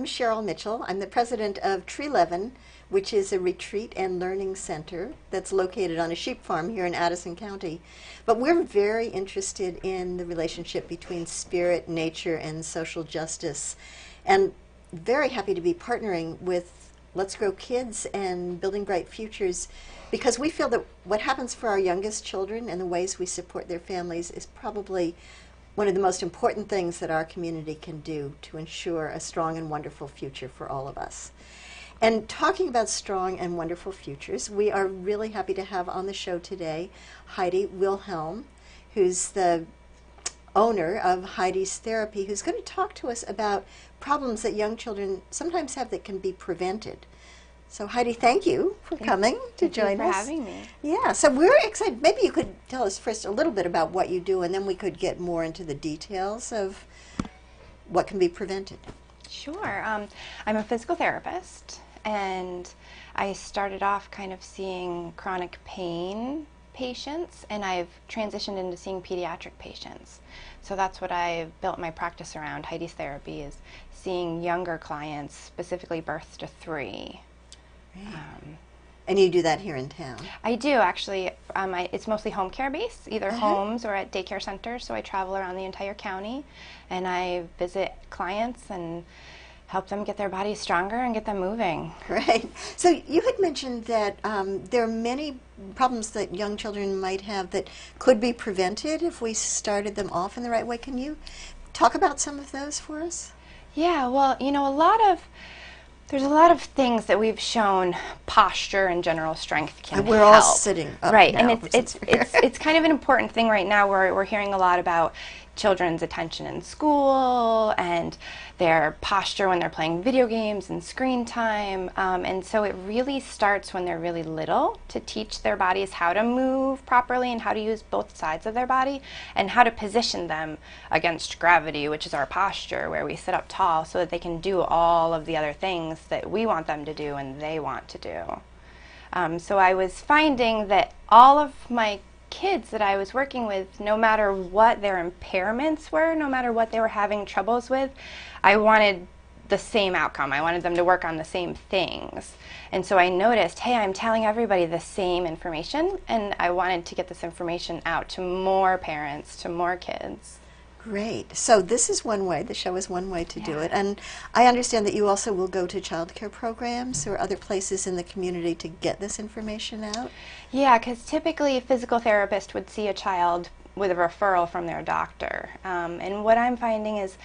I'm Cheryl Mitchell. I'm the president of Treleven, which is a retreat and learning center that's located on a sheep farm here in Addison County. But we're very interested in the relationship between spirit, nature, and social justice, and very happy to be partnering with Let's Grow Kids and Building Bright Futures, because we feel that what happens for our youngest children and the ways we support their families is probably one of the most important things that our community can do to ensure a strong and wonderful future for all of us. And talking about strong and wonderful futures, we are really happy to have on the show today Heidi Wilhelm, who's the owner of Heidis Therapy, who's going to talk to us about problems that young children sometimes have that can be prevented. So Heidi, thank you for coming to join us. Thank you for having me. Yeah, so we're excited. Maybe you could tell us first a little bit about what you do, and then we could get more into the details of what can be prevented. Sure. I'm a physical therapist, and I started off kind of seeing chronic pain patients, and I've transitioned into seeing pediatric patients. So that's what I've built my practice around. Heidis Therapy is seeing younger clients, specifically birth to 3. And you do that here in town? I do, actually. It's mostly home care based, either homes or at daycare centers, so I travel around the entire county, and I visit clients and help them get their bodies stronger and get them moving. Right. So you had mentioned that there are many problems that young children might have that could be prevented if we started them off in the right way. Can you talk about some of those for us? Yeah, well, you know, there's a lot of things that we've shown posture and general strength can help. We're all sitting up right, now, and it's kind of an important thing right now where we're hearing a lot about children's attention in school and their posture when they're playing video games and screen time. And so it really starts when they're really little to teach their bodies how to move properly and how to use both sides of their body and how to position them against gravity, which is our posture, where we sit up tall so that they can do all of the other things that we want them to do and they want to do. So I was finding that all of my kids that I was working with, no matter what their impairments were, no matter what they were having troubles with, I wanted the same outcome. I wanted them to work on the same things. And so I noticed, hey, I'm telling everybody the same information, and I wanted to get this information out to more parents, to more kids. Great. So this is one way, the show is one way to do it. And I understand that you also will go to child care programs or other places in the community to get this information out? Yeah, because typically a physical therapist would see a child with a referral from their doctor. And what I'm finding is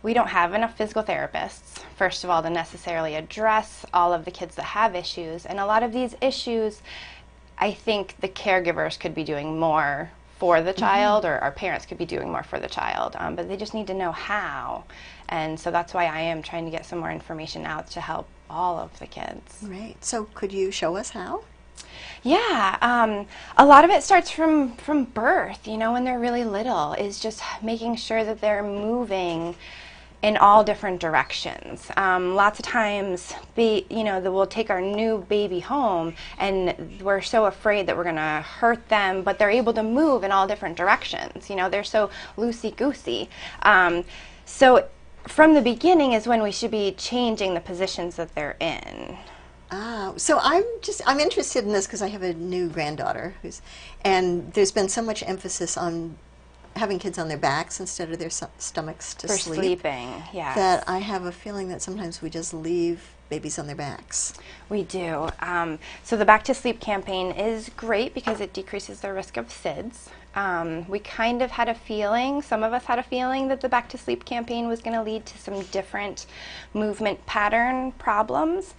we don't have enough physical therapists, first of all, to necessarily address all of the kids that have issues. And a lot of these issues, I think the caregivers could be doing more for the child, or our parents could be doing more for the child, but they just need to know how. And so that's why I am trying to get some more information out to help all of the kids. Right. So could you show us how? Yeah, a lot of it starts from birth, you know, when they're really little, is just making sure that they're moving in all different directions. Lots of times, we'll take our new baby home and we're so afraid that we're gonna hurt them, but they're able to move in all different directions. You know, they're so loosey-goosey. So from the beginning is when we should be changing the positions that they're in. So I'm interested in this because I have a new granddaughter and there's been so much emphasis on having kids on their backs instead of their stomachs to sleep. For sleeping, yes. That I have a feeling that sometimes we just leave babies on their backs. We do. So the Back to Sleep campaign is great because it decreases the risk of SIDS. We kind of had a feeling, some of us had a feeling that the Back to Sleep campaign was going to lead to some different movement pattern problems.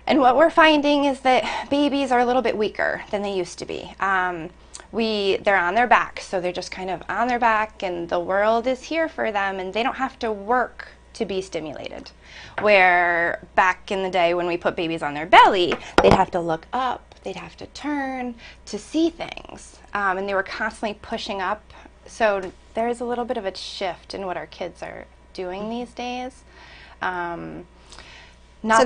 And what we're finding is that babies are a little bit weaker than they used to be. They're on their back, so they're just kind of on their back, and the world is here for them, and they don't have to work to be stimulated. Where back in the day when we put babies on their belly, they'd have to look up, they'd have to turn to see things, and they were constantly pushing up. So there's a little bit of a shift in what our kids are doing these days. So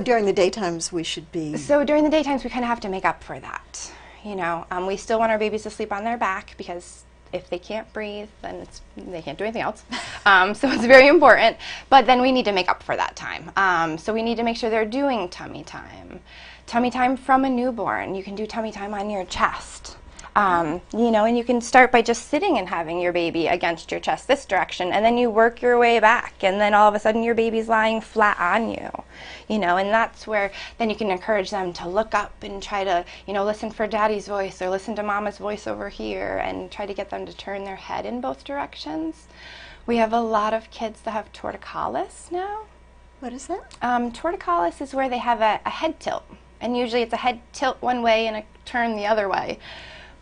during the daytimes we should be... So during the daytimes we kind of have to make up for that. You know, we still want our babies to sleep on their back because if they can't breathe, then they can't do anything else. So it's very important. But then we need to make up for that time. So we need to make sure they're doing tummy time. Tummy time from a newborn. You can do tummy time on your chest. You know, and you can start by just sitting and having your baby against your chest this direction, and then you work your way back, and then all of a sudden your baby's lying flat on you, you know, and that's where then you can encourage them to look up and try to, you know, listen for daddy's voice or listen to mama's voice over here, and try to get them to turn their head in both directions. We have a lot of kids that have torticollis now. What is that? Torticollis is where they have a head tilt, and usually it's a head tilt one way and a turn the other way.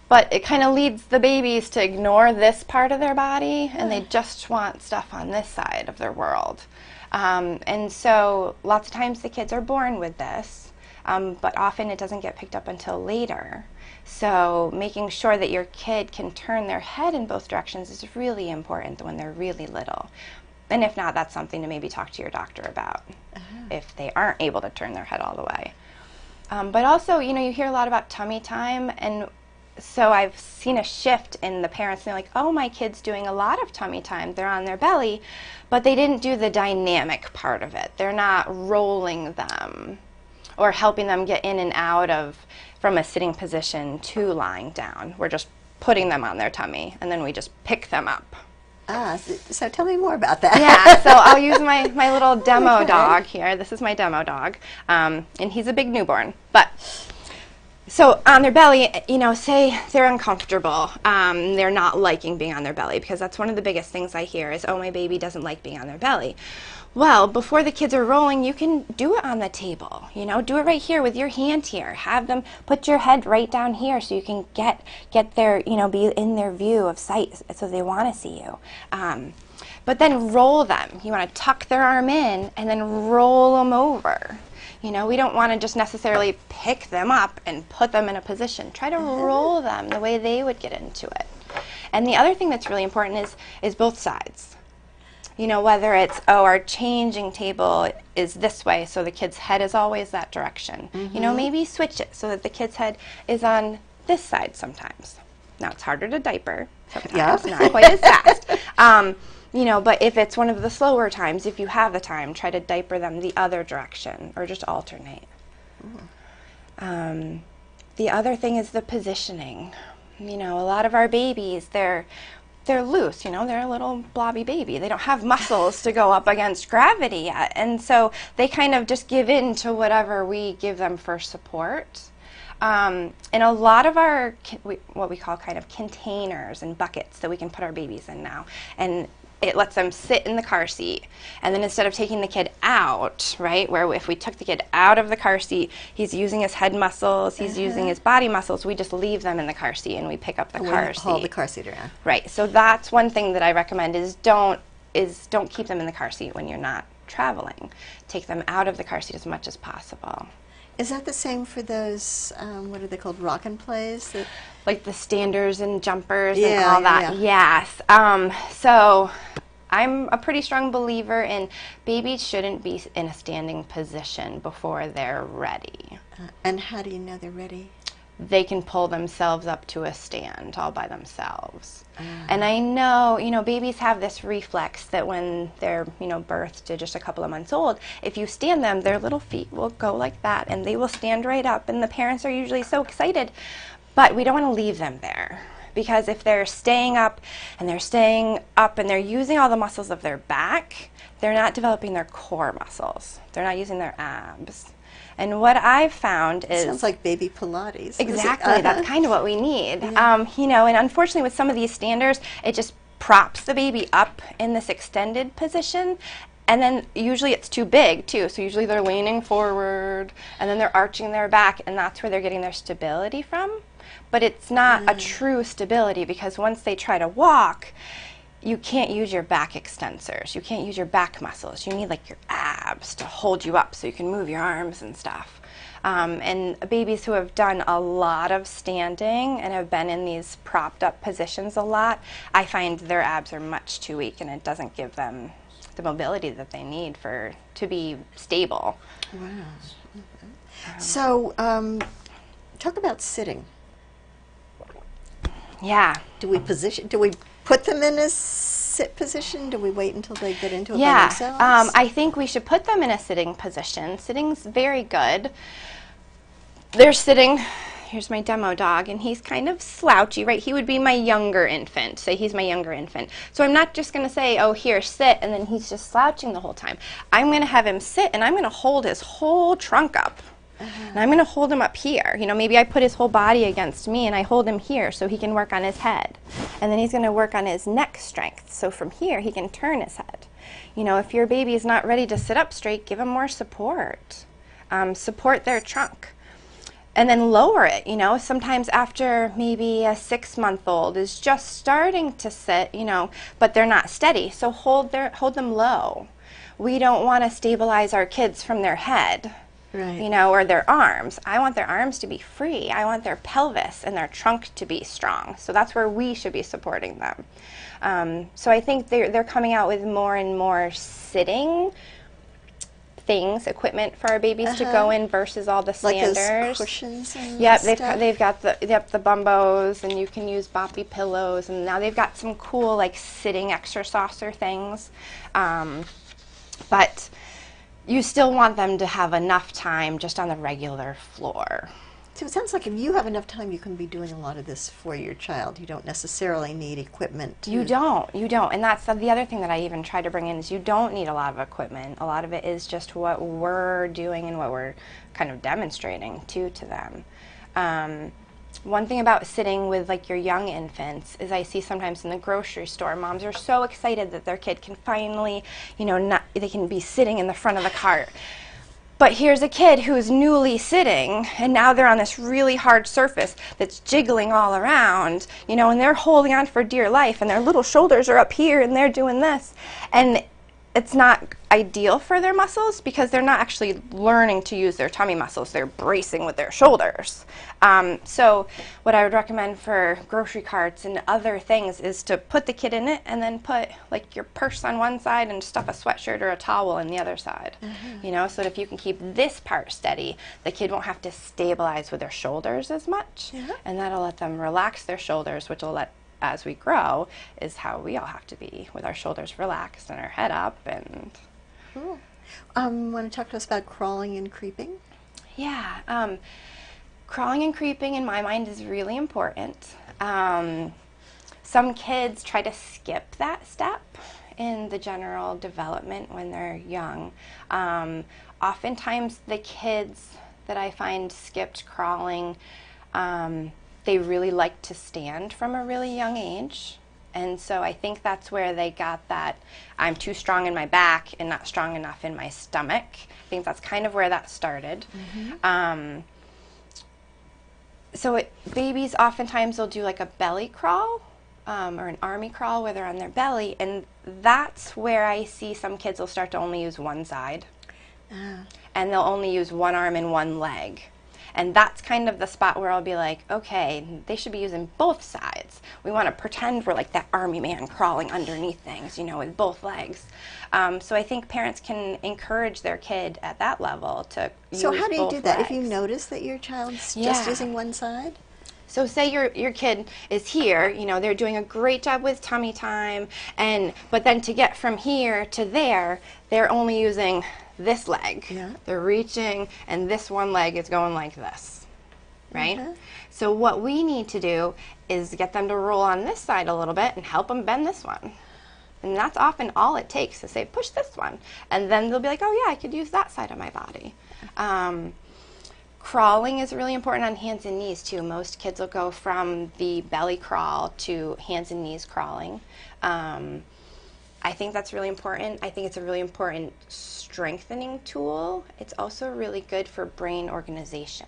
But it kind of leads the babies to ignore this part of their body, and they just want stuff on this side of their world. And so lots of times the kids are born with this, but often it doesn't get picked up until later. So making sure that your kid can turn their head in both directions is really important when they're really little. And if not, that's something to maybe talk to your doctor about if they aren't able to turn their head all the way. But also, you know, you hear a lot about tummy time, and so I've seen a shift in the parents. They're like, oh, my kid's doing a lot of tummy time. They're on their belly, but they didn't do the dynamic part of it. They're not rolling them or helping them get in and out of from a sitting position to lying down. We're just putting them on their tummy, and then we just pick them up. So tell me more about that. Yeah, so I'll use my little demo dog here. This is my demo dog, and he's a big newborn, but so on their belly, you know, say they're uncomfortable, they're not liking being on their belly, because that's one of the biggest things I hear is, oh, my baby doesn't like being on their belly. Well, before the kids are rolling, you can do it on the table, you know, do it right here with your hand here. Have them put your head right down here so you can get their, you know, be in their view of sight so they want to see you. But then roll them. You want to tuck their arm in and then roll them over. You know, we don't want to just necessarily pick them up and put them in a position. Try to roll them the way they would get into it. And the other thing that's really important is both sides. You know, whether it's, oh, our changing table is this way, so the kid's head is always that direction. You know, maybe switch it so that the kid's head is on this side sometimes. Now, it's harder to diaper sometimes, not quite as fast. You know, but if it's one of the slower times, if you have the time, try to diaper them the other direction or just alternate. The other thing is the positioning. You know, a lot of our babies, they're loose, you know, they're a little blobby baby. They don't have muscles to go up against gravity yet. And so they kind of just give in to whatever we give them for support. And a lot of our, what we call kind of containers and buckets that we can put our babies in now. And it lets them sit in the car seat. And then instead of taking the kid out, right, where if we took the kid out of the car seat, he's using his head muscles, he's using his body muscles, we just leave them in the car seat and we pick up the car seat. Hold the car seat around. Right, so that's one thing that I recommend is don't keep them in the car seat when you're not traveling. Take them out of the car seat as much as possible. Is that the same for those, what are they called, rock and plays? Like the standers and jumpers and all that. Yes. So I'm a pretty strong believer in babies shouldn't be in a standing position before they're ready. And how do you know they're ready? They can pull themselves up to a stand all by themselves. And I know, you know, babies have this reflex that when they're, you know, birthed to just a couple of months old, if you stand them, their little feet will go like that and they will stand right up, and the parents are usually so excited. But we don't want to leave them there, because if they're staying up and they're using all the muscles of their back, they're not developing their core muscles. They're not using their abs. And what I've found is... Sounds like baby Pilates. Exactly. That's kind of what we need. Yeah. You know, and unfortunately with some of these standers, it just props the baby up in this extended position. And then usually it's too big, too. So usually they're leaning forward, and then they're arching their back, and that's where they're getting their stability from. But it's not a true stability, because once they try to walk, you can't use your back extensors. You can't use your back muscles. You need like your abs to hold you up so you can move your arms and stuff. And babies who have done a lot of standing and have been in these propped up positions a lot, I find their abs are much too weak, and it doesn't give them the mobility that they need to be stable. Wow. So talk about sitting. Yeah. Do we put them in a sit position? Do we wait until they get into it by Yeah. themselves? I think we should put them in a sitting position. Sitting's very good. They're sitting. Here's my demo dog, and he's kind of slouchy, right? He would be my younger infant. Say he's my younger infant. So I'm not just going to say, oh, here, sit, and then he's just slouching the whole time. I'm going to have him sit, and I'm going to hold his whole trunk up. And I'm going to hold him up here. You know, maybe I put his whole body against me, and I hold him here so he can work on his head. And then he's going to work on his neck strength. So from here, he can turn his head. You know, if your baby is not ready to sit up straight, give him more support. Support their trunk. And then lower it, you know, sometimes after maybe a 6-month-old is just starting to sit, you know, but they're not steady. So hold them low. We don't want to stabilize our kids from their head, Right. you know, or their arms. I want their arms to be free. I want their pelvis and their trunk to be strong. So that's where we should be supporting them. So I think they're coming out with more and more sitting things, equipment for our babies to go in versus all the standards. Like those cushions and Yep, stuff? they've got the bumbos, and you can use boppy pillows, and now they've got some cool like sitting exerciser things. But you still want them to have enough time just on the regular floor. So it sounds like if you have enough time, you can be doing a lot of this for your child. You don't necessarily need equipment. You don't. And that's the other thing that I even try to bring in is you don't need a lot of equipment. A lot of it is just what we're doing and what we're kind of demonstrating to them. One thing about sitting with like your young infants is I see sometimes in the grocery store, moms are so excited that their kid can finally, you know, they can be sitting in the front of the cart. But here's a kid who's newly sitting, and now they're on this really hard surface that's jiggling all around, you know, and they're holding on for dear life, and their little shoulders are up here, and they're doing this. And it's not ideal for their muscles because they're not actually learning to use their tummy muscles. They're bracing with their shoulders. So what I would recommend for grocery carts and other things is to put the kid in it and then put like your purse on one side and stuff a sweatshirt or a towel on the other side. You know, so that if you can keep this part steady, the kid won't have to stabilize with their shoulders as much. And that'll let them relax their shoulders, which will let, as we grow, is how we all have to be, with our shoulders relaxed and our head up. And Cool. Want to talk to us about crawling and creeping? yeah, crawling and creeping in my mind is really important. Some kids try to skip that step in the general development when they're young. Oftentimes the kids that I find skipped crawling, they really like to stand from a really young age. And so I think that's where they got that I'm too strong in my back and not strong enough in my stomach. I think that's kind of where that started. Babies oftentimes will do like a belly crawl or an army crawl where they're on their belly, and that's where I see some kids will start to only use one side. And they'll only use one arm and one leg. And that's kind of the spot where I'll be like, okay, they should be using both sides. We want to pretend we're like that army man crawling underneath things, you know, with both legs. So I think parents can encourage their kid at that level to use both legs. So how do you do that? If you notice that your child's just using one side? So say your kid is here, you know, they're doing a great job with tummy time, but then to get from here to there, they're only using this leg. They're reaching, and this one leg is going like this, right? So what we need to do is get them to roll on this side a little bit and help them bend this one. And that's often all it takes to say, push this one. And then they'll be like, oh yeah, I could use that side of my body. Crawling is really important on hands and knees too. Most kids will go from the belly crawl to hands and knees crawling. I think that's really important. I think it's a really important strengthening tool. It's also really good for brain organization,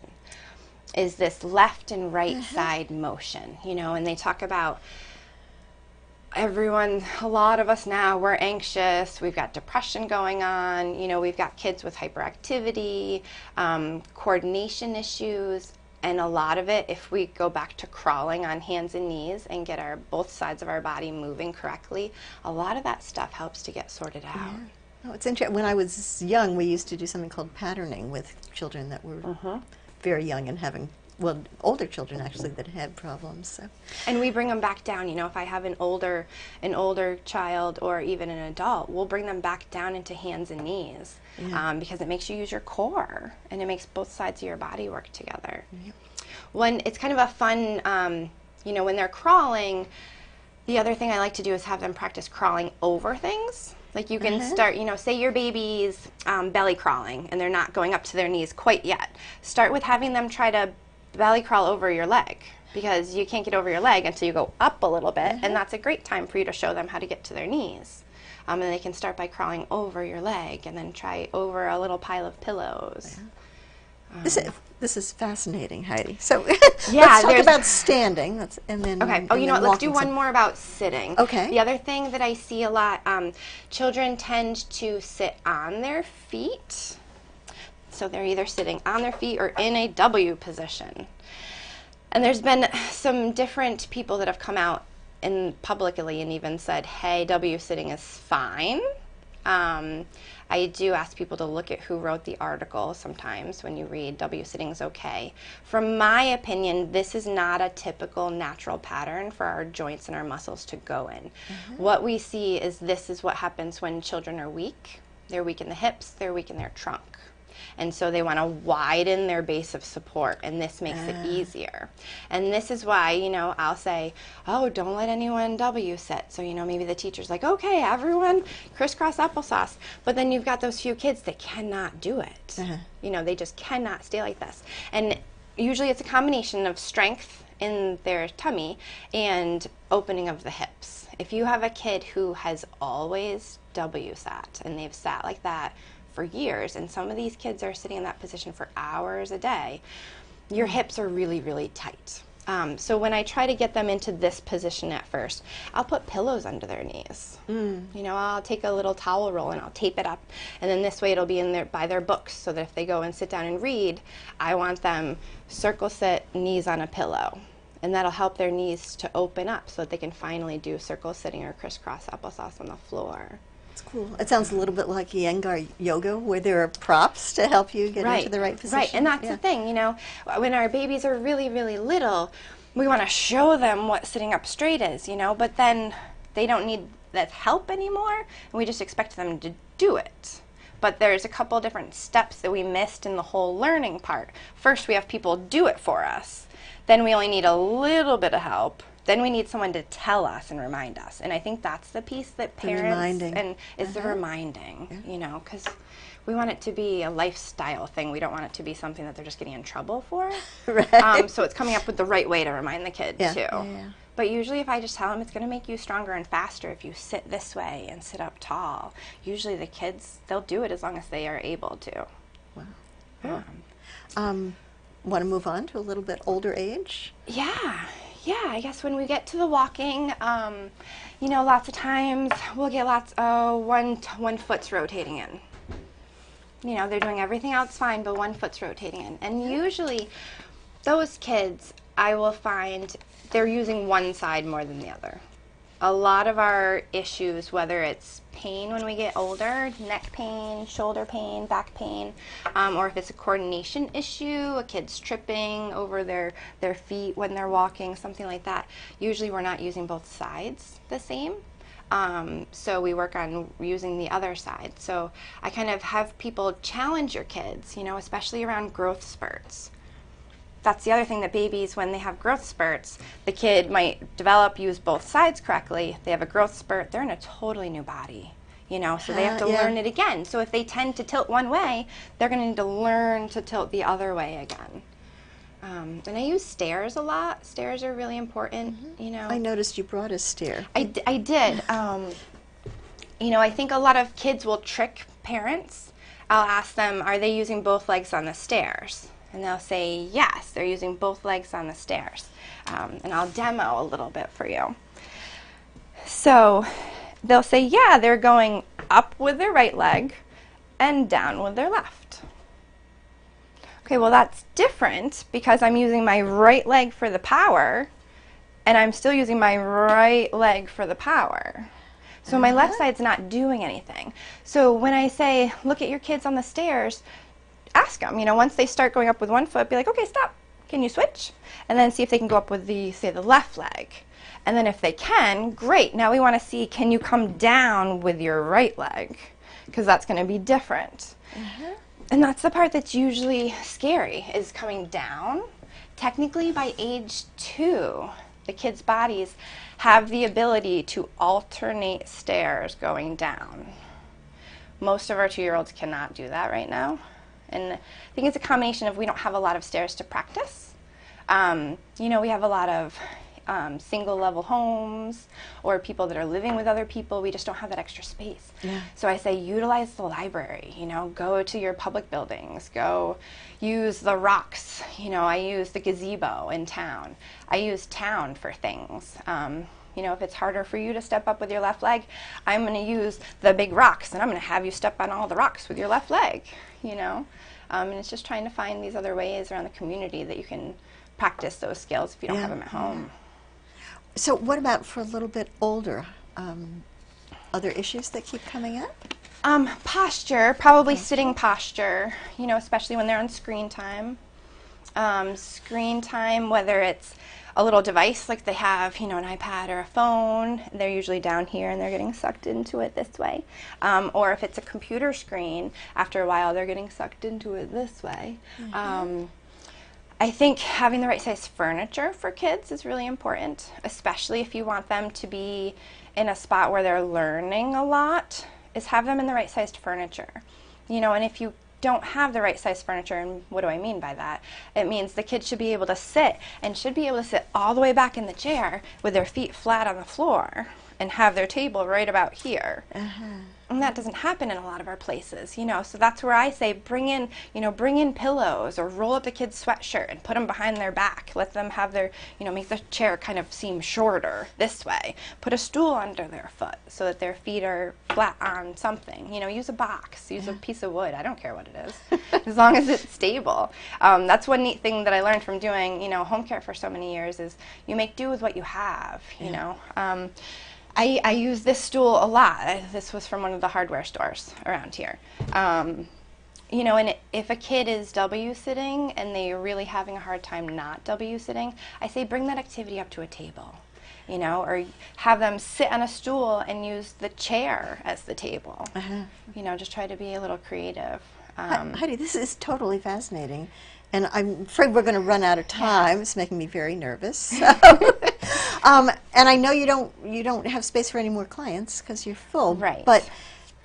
is this left and right side motion, you know, and they talk about everyone, a lot of us now, we're anxious, we've got depression going on, you know, we've got kids with hyperactivity, coordination issues, and a lot of it, if we go back to crawling on hands and knees and get both sides of our body moving correctly, a lot of that stuff helps to get sorted out. Oh, it's interesting. When I was young, we used to do something called patterning with children that were very young and having well, older children actually that had problems. So. And we bring them back down. You know, if I have an older child or even an adult, we'll bring them back down into hands and knees, because it makes you use your core and it makes both sides of your body work together. Yep. When it's kind of a fun, you know, when they're crawling, the other thing I like to do is have them practice crawling over things. Like you can start, you know, say your baby's belly crawling and they're not going up to their knees quite yet. Start with having them try to belly crawl over your leg, because you can't get over your leg until you go up a little bit, and that's a great time for you to show them how to get to their knees. And they can start by crawling over your leg and then try over a little pile of pillows. This is fascinating, Heidi. So yeah, let's talk about standing. And then okay. Oh, you know what? Let's do one more about sitting. Okay. The other thing that I see a lot, children tend to sit on their feet. So they're either sitting on their feet or in a W position. And there's been some different people that have come out publicly and even said, hey, W sitting is fine. I do ask people to look at who wrote the article sometimes when you read W sitting is okay. From my opinion, this is not a typical natural pattern for our joints and our muscles to go in. What we see is this is what happens when children are weak. They're weak in the hips, they're weak in their trunk. And so they want to widen their base of support, and this makes it easier. And this is why, you know, I'll say, oh, don't let anyone W sit. So, you know, maybe the teacher's like, okay, everyone crisscross applesauce. But then you've got those few kids that cannot do it. You know, they just cannot stay like this. And usually it's a combination of strength in their tummy and opening of the hips. If you have a kid who has always W sat, and they've sat like that for years, and some of these kids are sitting in that position for hours a day, your hips are really, really tight. So when I try to get them into this position at first, I'll put pillows under their knees. You know, I'll take a little towel roll and I'll tape it up, and then this way it'll be in there by their books, so that if they go and sit down and read, I want them circle sit, knees on a pillow. And that'll help their knees to open up so that they can finally do circle sitting or crisscross applesauce on the floor. Cool. It sounds a little bit like Iyengar yoga, where there are props to help you get into the right position. Right, and that's the thing, you know, when our babies are really, really little, we want to show them what sitting up straight is, you know, but then they don't need that help anymore, and we just expect them to do it. But there's a couple different steps that we missed in the whole learning part. First, we have people do it for us. Then we only need a little bit of help. Then we need someone to tell us and remind us. And I think that's the piece that parents is the reminding, you know, because we want it to be a lifestyle thing. We don't want it to be something that they're just getting in trouble for. So it's coming up with the right way to remind the kid too. But usually if I just tell them it's going to make you stronger and faster if you sit this way and sit up tall, usually the kids, they'll do it as long as they are able to. Wow. Want to move on to a little bit older age? Yeah, I guess when we get to the walking, you know, lots of times we'll get one foot's rotating in. You know, they're doing everything else fine, but one foot's rotating in. And usually those kids, I will find they're using one side more than the other. A lot of our issues, whether it's pain when we get older, neck pain, shoulder pain, back pain, or if it's a coordination issue, a kid's tripping over their feet when they're walking, something like that, usually we're not using both sides the same. So we work on using the other side. So I kind of have people challenge your kids, you know, especially around growth spurts. That's the other thing, that babies, when they have growth spurts, the kid might use both sides correctly. They have a growth spurt, they're in a totally new body, you know, so they have to learn it again. So if they tend to tilt one way, they're going to need to learn to tilt the other way again. And I use stairs a lot. Stairs are really important, you know. I noticed you brought a stair. I did. You know, I think a lot of kids will trick parents. I'll ask them, are they using both legs on the stairs? And they'll say, yes, they're using both legs on the stairs. And I'll demo a little bit for you. So they'll say, yeah, they're going up with their right leg and down with their left. Okay, well, that's different because I'm using my right leg for the power, and I'm still using my right leg for the power. So my left side's not doing anything. So when I say, look at your kids on the stairs, ask them, you know, once they start going up with one foot, be like, okay, stop. can you switch? And then see if they can go up with the, say, the left leg. And then if they can, great. Now we want to see, can you come down with your right leg? Because that's going to be different. And that's the part that's usually scary, is coming down. Technically, by age 2, the kids' bodies have the ability to alternate stairs going down. Most of our 2-year-olds cannot do that right now. And I think it's a combination of we don't have a lot of stairs to practice. You know, we have a lot of single-level homes or people that are living with other people. We just don't have that extra space. So I say utilize the library, you know, go to your public buildings, go use the rocks. You know, I use the gazebo in town. I use town for things. You know, if it's harder for you to step up with your left leg, I'm going to use the big rocks, and I'm going to have you step on all the rocks with your left leg, you know. And it's just trying to find these other ways around the community that you can practice those skills if you don't have them at home. So what about for a little bit older? Other issues that keep coming up? Posture, probably sitting posture, you know, especially when they're on screen time. Screen time, whether it's a little device like they have, you know, an iPad or a phone, they're usually down here and they're getting sucked into it this way. Or if it's a computer screen, after a while they're getting sucked into it this way. I think having the right size furniture for kids is really important, especially if you want them to be in a spot where they're learning a lot, is have them in the right sized furniture. You know, and if you don't have the right size furniture, and what do I mean by that? It means the kids should be able to sit, and should be able to sit all the way back in the chair with their feet flat on the floor and have their table right about here. And that doesn't happen in a lot of our places, you know, so that's where I say bring in, you know, bring in pillows or roll up the kid's sweatshirt and put them behind their back. Let them have their, you know, make the chair kind of seem shorter this way. Put a stool under their foot so that their feet are flat on something. You know, use a box, use a piece of wood. I don't care what it is, as long as it's stable. That's one neat thing that I learned from doing, you know, home care for so many years is you make do with what you have, you know. I use this stool a lot. This was from one of the hardware stores around here. You know, and if a kid is W-sitting and they're really having a hard time not W-sitting, I say bring that activity up to a table, you know, or have them sit on a stool and use the chair as the table. You know, just try to be a little creative. Heidi, this is totally fascinating. And I'm afraid we're going to run out of time. It's making me very nervous. And I know you don't have space for any more clients because you're full. Right. But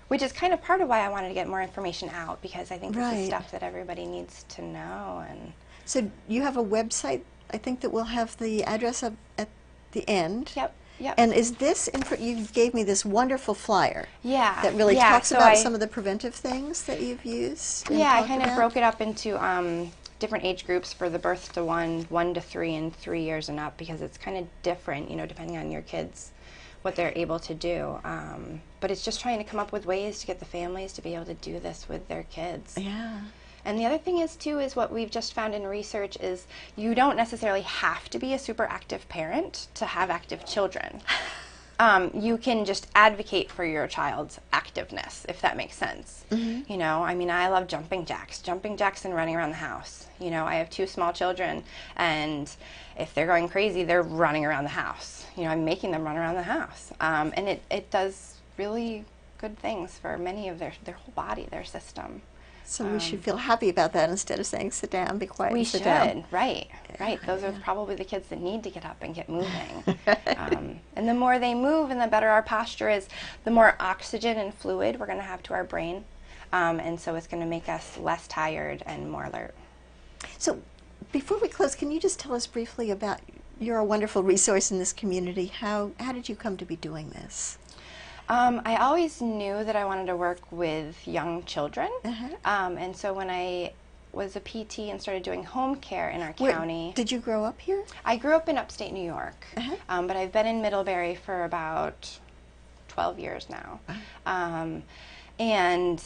which is kind of part of why I wanted to get more information out, because I think this is stuff that everybody needs to know. And so you have a website, I think, that will have the address up at the end. Yep. And is this, you gave me this wonderful flyer. That really yeah, talks so about some of the preventive things that you've used. I kind of broke it up into different age groups for the birth to 1 to 3, and 3 years and up, because it's kind of different, you know, depending on your kids, what they're able to do. But it's just trying to come up with ways to get the families to be able to do this with their kids. And the other thing is, too, is what we've just found in research is you don't necessarily have to be a super active parent to have active children. You can just advocate for your child's activeness, if that makes sense. You know, I mean, I love jumping jacks and running around the house. You know, I have 2 small children, and if they're going crazy, they're running around the house. You know, I'm making them run around the house. And it does really good things for many of their whole body, their system. So we should feel happy about that instead of saying, sit down, be quiet, and sit down. We should, right. Those are probably the kids that need to get up and get moving. And the more they move and the better our posture is, the more oxygen and fluid we're going to have to our brain. And so it's going to make us less tired and more alert. So before we close, can you just tell us briefly about, you're a wonderful resource in this community. How did you come to be doing this? I always knew that I wanted to work with young children, and so when I was a PT and started doing home care in our county. Did you grow up here? I grew up in upstate New York, but I've been in Middlebury for about 12 years now. And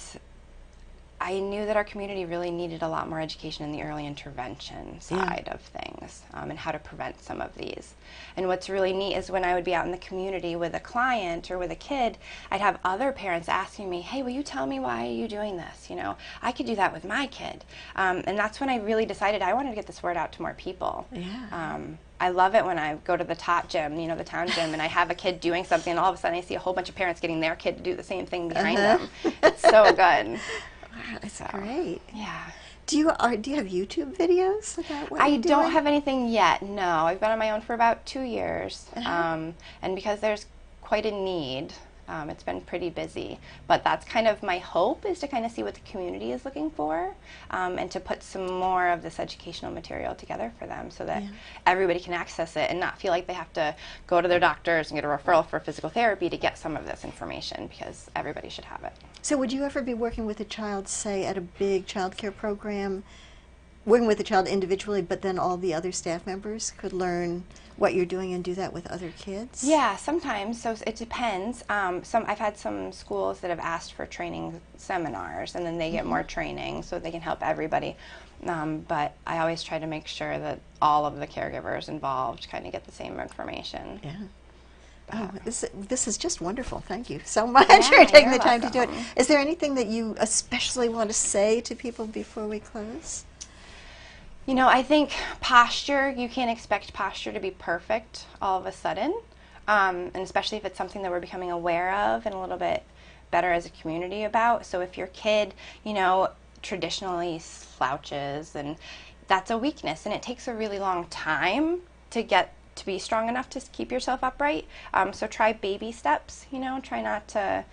I knew that our community really needed a lot more education in the early intervention side of things, and how to prevent some of these. And what's really neat is when I would be out in the community with a client or with a kid, I'd have other parents asking me, hey, will you tell me why are you doing this? You know, I could do that with my kid. And that's when I really decided I wanted to get this word out to more people. Yeah. I love it when I go to the top gym, you know, the town gym, and I have a kid doing something, and all of a sudden I see a whole bunch of parents getting their kid to do the same thing behind them. It's so good. Wow, that's great. Yeah. Do you have YouTube videos about what I you're don't doing? have anything yet, no. I've been on my own for about 2 years. And because there's quite a need, it's been pretty busy. But that's kind of my hope, is to kind of see what the community is looking for, and to put some more of this educational material together for them so that everybody can access it and not feel like they have to go to their doctors and get a referral for physical therapy to get some of this information, because everybody should have it. So would you ever be working with a child, say, at a big child care program, working with the child individually, but then all the other staff members could learn what you're doing and do that with other kids? Yeah, sometimes. So it depends. I've had some schools that have asked for training seminars, and then they get more training so they can help everybody. But I always try to make sure that all of the caregivers involved kind of get the same information. Yeah. Oh, this is just wonderful. Thank you so much Yeah, for taking you're the time to do it. welcome. Is there anything that you especially want to say to people before we close? You know, I think posture, you can't expect posture to be perfect all of a sudden, and especially if it's something that we're becoming aware of and a little bit better as a community about. So if your kid, you know, traditionally slouches, and that's a weakness, and it takes a really long time to get to be strong enough to keep yourself upright. So try baby steps, you know, try not to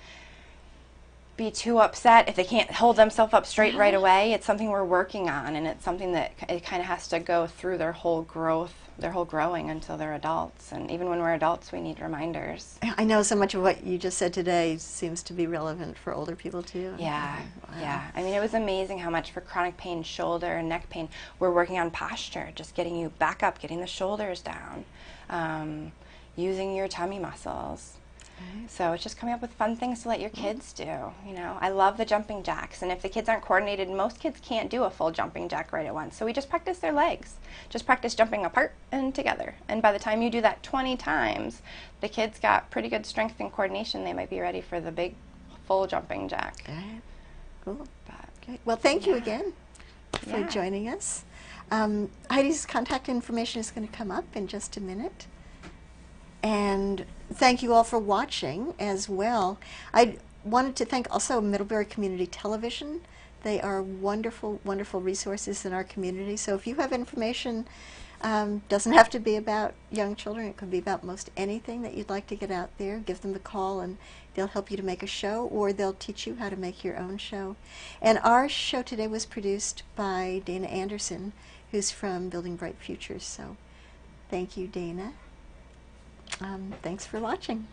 be too upset if they can't hold themselves up straight right away. It's something we're working on, and it's something that it kind of has to go through their whole growth, their whole growing until they're adults. And even when we're adults, we need reminders. I know so much of what you just said today seems to be relevant for older people too. Yeah, Wow. yeah. I mean, it was amazing how much for chronic pain, shoulder and neck pain, we're working on posture, just getting you back up, getting the shoulders down, using your tummy muscles. So it's just coming up with fun things to let your kids do. You know, I love the jumping jacks, and if the kids aren't coordinated, most kids can't do a full jumping jack right at once. So we just practice their legs. Just practice jumping apart and together. And by the time you do that 20 times, the kids got pretty good strength and coordination. They might be ready for the big full jumping jack. All right. Cool. But, Okay. Well, thank you again for Yeah. joining us. Heidi's contact information is going to come up in just a minute. And thank you all for watching as well. I wanted to thank also Middlebury Community Television. They are wonderful, wonderful resources in our community. So if you have information, doesn't have to be about young children. It could be about most anything that you'd like to get out there. Give them a call, and they'll help you to make a show, or they'll teach you how to make your own show. And our show today was produced by Dana Anderson, who's from Building Bright Futures. So thank you, Dana. Thanks for watching.